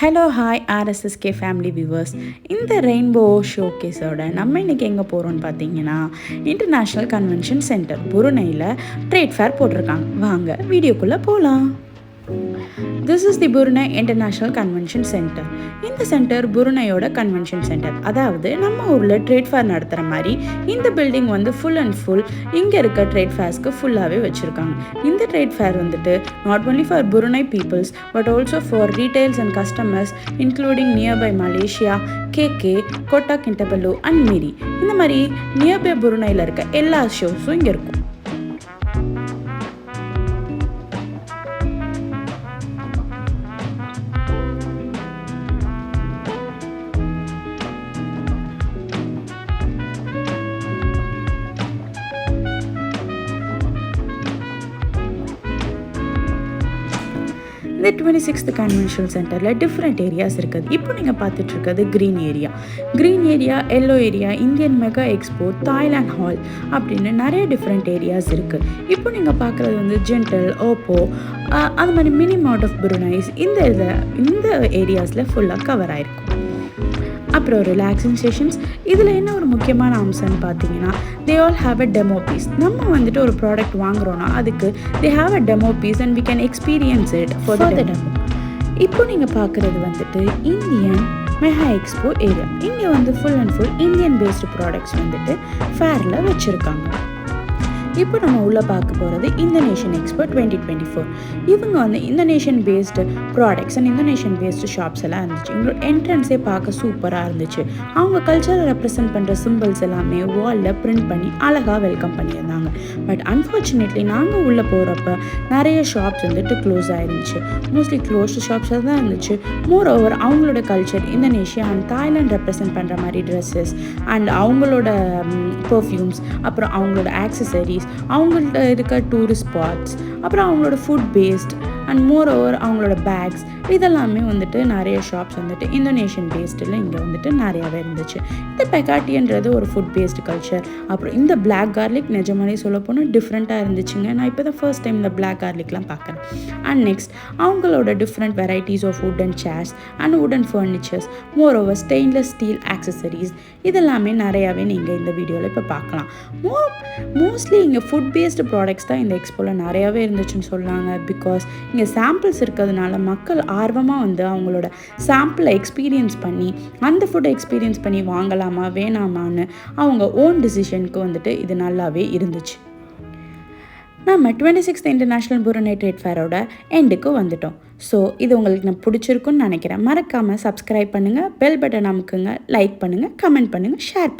Hello hi RSSK family viewers. இந்த rainbow ஷோகேஸோட நம்ம இன்றைக்கி எங்கே போகிறோம்னு பார்த்தீங்கன்னா இன்டர்நேஷ்னல் கன்வென்ஷன் சென்டர் புருனையில் ட்ரேட் ஃபேர் போட்டிருக்காங்க. வாங்க வீடியோக்குள்ளே போகலாம். This is the Brunei international convention centre. இந்த சென்டர் புருனையோட கன்வென்ஷன் சென்டர், அதாவது நம்ம ஊரில் ட்ரேட் ஃபேர் நடத்துகிற மாதிரி இந்த பில்டிங் வந்து ஃபுல் அண்ட் ஃபுல் இங்கே இருக்க ட்ரேட் ஃபேர்ஸ்க்கு ஃபுல்லாகவே வச்சுருக்காங்க. இந்த ட்ரேட் ஃபேர் வந்துட்டு not only for Brunei peoples but also for retails and customers including nearby Malaysia, KK, Kota Kinabalu and Miri. இந்த மாதிரி நியர்பை புருனையில் இருக்க எல்லா ஷோஸும் இங்கே இருக்கும். இந்த 26th கன்வென்ஷன் சென்டரில் டிஃப்ரெண்ட் ஏரியாஸ் இருக்குது. இப்போ நீங்கள் பார்த்துட்டு இருக்கிறது green area, yellow area, Indian mega expo, Thailand hall அப்படின்னு நிறைய டிஃப்ரெண்ட் ஏரியாஸ் இருக்குது. இப்போ நீங்கள் பார்க்குறது வந்து ஜென்டல், ஓப்போ, அது மாதிரி மினி மார்ட் ஆஃப் புருனைஸ் இந்த ஏரியாஸில் ஃபுல்லாக கவர் ஆகிருக்கும். அப்புறம் ரிலாக்ஸிங் செஷன்ஸ். இதில் என்ன ஒரு முக்கியமான அம்சம்னு பார்த்தீங்கன்னா they all have a demo piece. நம்ம வந்துட்டு ஒரு ப்ராடக்ட் வாங்குகிறோன்னா அதுக்கு they have a demo piece and we can experience it for the demo. இப்போ நீங்கள் பார்க்குறது வந்துட்டு இந்தியன் மெகா எக்ஸ்போ ஏரியா. இங்கே வந்து full and full Indian based products வந்துட்டு ஃபேரில் வச்சுருக்காங்க. இப்போ நம்ம உள்ளே பார்க்க போகிறது இந்தோனேஷியன் எக்ஸ்போ 2024. இவங்க வந்து Indonesian based products and Indonesian based shops எல்லாம் இருந்துச்சு. இவங்களோட என்ட்ரன்ஸே பார்க்க சூப்பராக இருந்துச்சு. அவங்க கல்ச்சரை ரெப்ரசென்ட் பண்ணுற சிம்பிள்ஸ் எல்லாமே வாலில் பிரிண்ட் பண்ணி அழகாக வெல்கம் பண்ணியிருந்தாங்க. பட் அன்ஃபார்ச்சுனேட்லி நாங்கள் உள்ளே போகிறப்ப நிறைய ஷாப்ஸ் வந்துட்டு க்ளோஸ் ஆகிருந்துச்சு. மோஸ்ட்லி க்ளோஸ்டு ஷாப்ஸாக தான் இருந்துச்சு. மோர் ஓவர் அவங்களோட culture Indonesia and Thailand represent பண்ணுற மாதிரி ட்ரெஸ்ஸஸ் அண்ட் அவங்களோட பர்ஃப்யூம்ஸ், அப்புறம் அவங்களோட ஆக்சசரிஸ், அவங்கள்ட்ட இருக்க டூரிஸ்ட் ஸ்பாட்ஸ், அப்புறம் அவங்களோட food paste and moreover அவங்களோட பேக்ஸ், இதெல்லாமே வந்துட்டு நிறைய ஷாப்ஸ் வந்துட்டு இந்தோனேஷியன் பேஸ்டில் இங்கே வந்துட்டு நிறையாவே இருந்துச்சு. இந்த பெகாட்டின்றது ஒரு ஃபுட் பேஸ்டு கல்ச்சர். அப்புறம் இந்த பிளாக் கார்லிக் நிஜமானே சொல்ல போனால் டிஃப்ரெண்ட்டாக இருந்துச்சுங்க. நான் இப்போ தான் ஃபர்ஸ்ட் டைம் இந்த பிளாக் கார்லிக்லாம் பார்க்குறேன். அண்ட் நெக்ஸ்ட் அவங்களோட டிஃப்ரெண்ட் வெரைட்டிஸ் ஆஃப் வுடன் சேர்ஸ் அண்ட் வுடன் furnitures, more over stainless steel accessories, இதெல்லாமே நிறையாவே நீங்கள் இந்த வீடியோவில் இப்போ பார்க்கலாம். மோஸ்ட்லி இங்கே ஃபுட் பேஸ்டு ப்ராடக்ட்ஸ் தான் இந்த எக்ஸ்போவில் நிறையாவே இருந்துச்சுன்னு சொல்லாங்க. பிகாஸ் இங்கே சாம்பிள்ஸ் இருக்கிறதுனால மக்கள் ஆர்வமாக வந்து அவங்களோட சாம்பிளை எக்ஸ்பீரியன்ஸ் பண்ணி அந்த ஃபுட்டை எக்ஸ்பீரியன்ஸ் பண்ணி வாங்கலாமா வேணாமான்னு அவங்க ஓன் டிசிஷனுக்கு வந்துட்டு இது நல்லாவே இருந்துச்சு. நம்ம 26th இன்டர்நேஷ்னல் புருனை ட்ரேட் ஃபேரோட எண்டுக்கு வந்துட்டோம். ஸோ இது உங்களுக்கு நான் பிடிச்சிருக்குன்னு நினைக்கிறேன். மறக்காமல் சப்ஸ்கிரைப் பண்ணுங்கள், பெல் பட்டன் அமுக்குங்க, லைக் பண்ணுங்கள், கமெண்ட் பண்ணுங்கள், ஷேர் பண்ணுங்கள்.